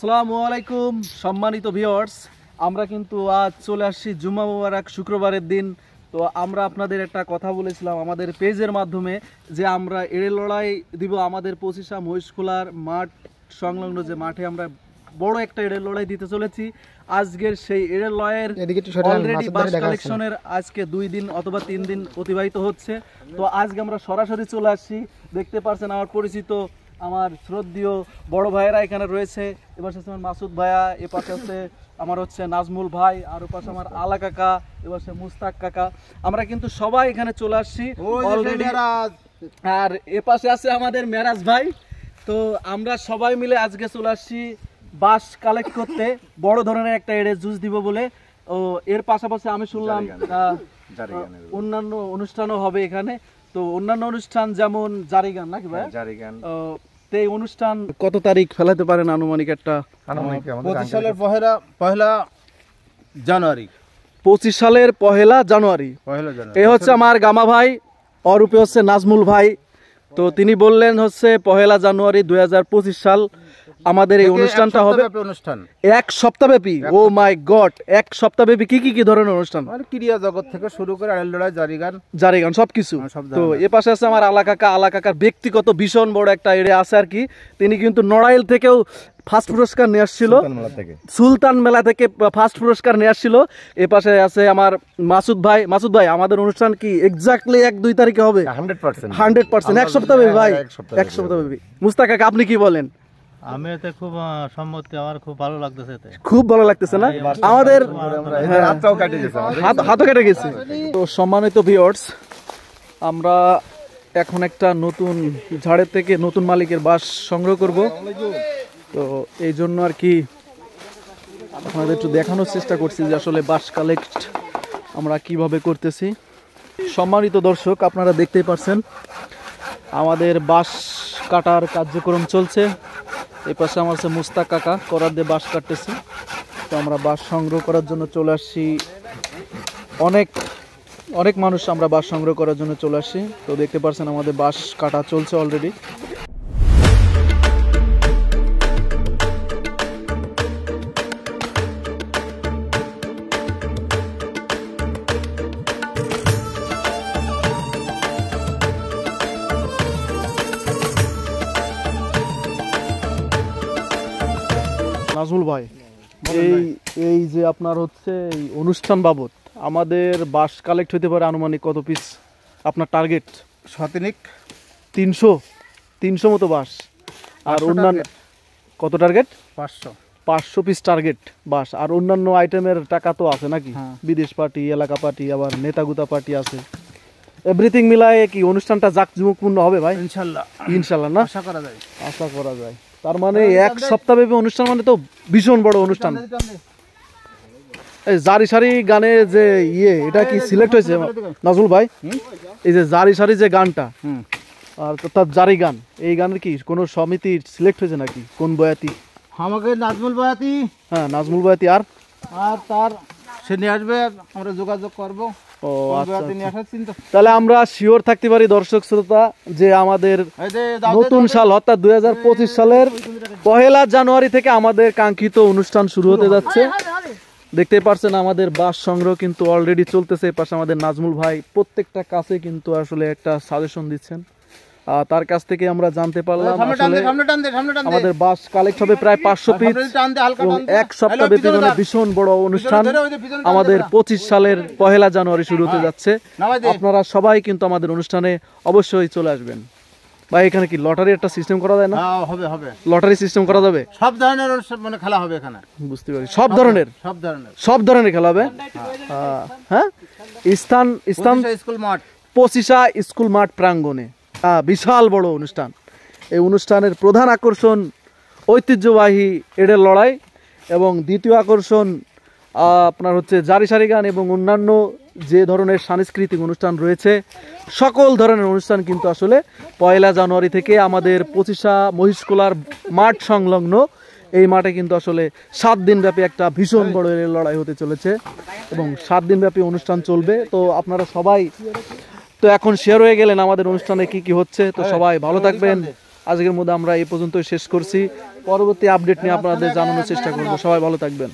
আসসালামু আলাইকুম সম্মানিত ভিউয়ার্স, আমরা কিন্তু আজ চলে আসছি জুম্মা মুবারক শুক্রবারের দিন। তো আমরা আপনাদের একটা কথা বলেছিলাম আমাদের পেজের মাধ্যমে যে আমরা এড়ে লড়াই দিব আমাদের 25 মহিষখোলার মাঠ সংলগ্ন যে মাঠে আমরা বড় একটা এড়ে লড়াই দিতে চলেছি। আজকের সেই এড়ে লড়াইয়ের অলরেডি বাস কালেকশনের আজকে 2 দিন অথবা 3 দিন অতিবাহিত হচ্ছে। তো আজকে আমরা সরাসরি চলে আসছি। দেখতে পাচ্ছেন আমার পরিচিত আমার শ্রদ্ধেয় বড় ভাইয়েরা এখানে রয়েছে। এবার হচ্ছে আমার মাসুদ ভাইয়া, এ পাশে আছে আমার হচ্ছে নাজমুল ভাই, আর ও পাশে আমার আলা কাকা, এবার হচ্ছে মুস্তাক কাকা। আমরা কিন্তু সবাই এখানে চলে আসছি অলরেডি। আর এ পাশে আছে আমাদের মেরাজ ভাই। তো আমরা সবাই মিলে আজকে চলে আসছি বাস কালেক্ট করতে, বড় ধরনের একটা এড়ে জুস দিব বলে। ও এর পাশাপাশি আমি শুনলাম অন্যান্য অনুষ্ঠানও হবে এখানে। তো অন্যান্য অনুষ্ঠান যেমন জারি গান নাকি ভাই? জারি গান। এই অনুষ্ঠান কত তারিখ ফেলাতে পারেন আনুমানিক? একটা 25 সালের পহেলা জানুয়ারি। 25 সালের পহেলা জানুয়ারি। এই হচ্ছে আমার গামা ভাই, অরূপে হচ্ছে নাজমুল ভাই। তো তিনি বললেন হচ্ছে পহেলা জানুয়ারি 2025 সাল আমাদের এই অনুষ্ঠানটা হবে। এক সপ্তাহব্যাপী। ও মাই গড, এক সপ্তাহব্যাপী কি ধরনের অনুষ্ঠান? ক্রীড়া জগৎ থেকে শুরু করে আড়াল লড়াই, জারি গান সবকিছু। তো এ পাশে আছে আমার আলা কাকার ব্যক্তিগত ভীষণ বড় একটা এড়ে আছে আর কি। তিনি কিন্তু নড়াইল থেকেও ফার্স্ট পুরস্কার নিয়ে আসছিল, সুলতান মেলা থেকে ফার্স্ট পুরস্কার নিয়ে আসছিল। এ পাশে আছে আমার মাসুদ ভাই। আমাদের অনুষ্ঠান কি এক্স্যাক্টলি 1-2 তারিখে হবে? 100% এক সপ্তাহব্যাপী ভাই, এক সপ্তাহব্যাপী। মুস্তাক কাকা আপনি কি বলেন? আমি এতে খুব সম্মতি, আমার খুব ভালো লাগতেছে। খুব ভালো লাগতেছে না? আমাদের হাতও কেটে গেছে। তো সম্মানিত ভিউয়ার্স, আমরা এখন একটা নতুন ঝাড়ের থেকে নতুন মালিকের বাস সংগ্রহ করব। তো এই জন্য আর কি আপনাদের একটু দেখানোর চেষ্টা করছি যে আসলে বাস কালেক্ট আমরা কিভাবে করতেছি। সম্মানিত দর্শক, আপনারা দেখতেই পাচ্ছেন আমাদের বাস কাটার কার্যক্রম চলছে। এই পাশে আমার হচ্ছে মুস্তাক কাকা করার দিয়ে বাঁশ কাটতেছে। তো আমরা বাঁশ সংগ্রহ করার জন্য চলে আসছি। অনেক মানুষ আমরা বাঁশ সংগ্রহ করার জন্য চলে আসছি। তো দেখতে পাচ্ছেন আমাদের বাঁশ কাটা চলছে অলরেডি। নাজমুল ভাই, এই যে আপনার হচ্ছে এই অনুষ্ঠান বাবদ আমাদের বাস কালেক্ট হতে পারে আনুমানিক কত পিস আপনার টার্গেট? 300 মতো বাস। আর অন্যান্য কত টার্গেট? 500 পিস টার্গেট বাস। আর অন্যান্য আইটেমের টাকা তো আছে নাকি? বিদেশ পার্টি, এলাকা পার্টি, আবার নেতাগুতা পার্টি আছে। এভরিথিং মিলায়ে কি অনুষ্ঠানটা জাঁকজমকপূর্ণ হবে ভাই? ইনশাল্লাহ না? আশা করা যায়। তার মানে এক সপ্তাহব্যাপী অনুষ্ঠান মানে তো ভীষণ বড় অনুষ্ঠান। এই জারি সারি গানে যে এটা কি সিলেক্ট হয়েছে নাজমুল ভাই? এই যে জারি সারি যে গানটা আর তার জারি গান, এই গানের কি কোনো সমিতি সিলেক্ট হয়েছে নাকি? কোন বয়াতি? আমাকে নাজমুল বয়াতি। হ্যাঁ, নাজমুল বয়াতি। আর তার সে নিয়ে আসবে, আমরা যোগাযোগ করবো। তাহলে আমরা শিওর থাকতে পারি দর্শক শ্রোতা যে আমাদের নতুন সাল অর্থাৎ 2025 সালের পহেলা জানুয়ারি থেকে আমাদের কাঙ্ক্ষিত অনুষ্ঠান শুরু হতে যাচ্ছে। দেখতে পাচ্ছেন আমাদের বাস সংগ্রহ কিন্তু অলরেডি চলতেছে। পাশে আমাদের নাজমুল ভাই প্রত্যেকটা কাছে কিন্তু আসলে একটা সাজেশন দিচ্ছেন। তার কাছ থেকে আমরা জানতে পারলাম আমাদের বাস কালেক্ট হবে প্রায় 500 পিস এবং এক সপ্তাহ ব্যাপী ভীষণ বড় অনুষ্ঠান আমাদের 25 সালের পহেলা জানুয়ারি শুরু হতে যাচ্ছে। আপনারা সবাই কিন্তু আমাদের অনুষ্ঠানে অবশ্যই চলে আসবেন। ভাই, এখানে কি লটারি একটা সিস্টেম করা যায় না? হবে লটারি সিস্টেম করা যাবে? সব ধরনের মানে খেলা হবে এখানে। বুঝতে পারি, সব ধরনের খেলা হবে। হ্যাঁ, স্থান স্কুল মাঠ, 25 স্কুল মাঠ প্রাঙ্গণে বিশাল বড় অনুষ্ঠান। এই অনুষ্ঠানের প্রধান আকর্ষণ ঐতিহ্যবাহী এড়ের লড়াই এবং দ্বিতীয় আকর্ষণ আপনার হচ্ছে জারি সারি গান এবং অন্যান্য যে ধরনের সাংস্কৃতিক অনুষ্ঠান রয়েছে সকল ধরনের অনুষ্ঠান কিন্তু আসলে পয়লা জানুয়ারি থেকে আমাদের 25 মহিষখোলার মাঠ সংলগ্ন এই মাঠে কিন্তু আসলে 7 দিন ব্যাপী একটা ভীষণ বড় লড়াই হতে চলেছে এবং 7 দিন ব্যাপী অনুষ্ঠান চলবে। তো আপনারা সবাই তো এখন শেয়ার হয়ে গেলেন আমাদের অনুষ্ঠানে কি কি হচ্ছে। তো সবাই ভালো থাকবেন। আজকের মধ্যে আমরা এই পর্যন্তই শেষ করছি। পরবর্তী আপডেট নিয়ে আপনাদের জানানোর চেষ্টা করব। সবাই ভালো থাকবেন।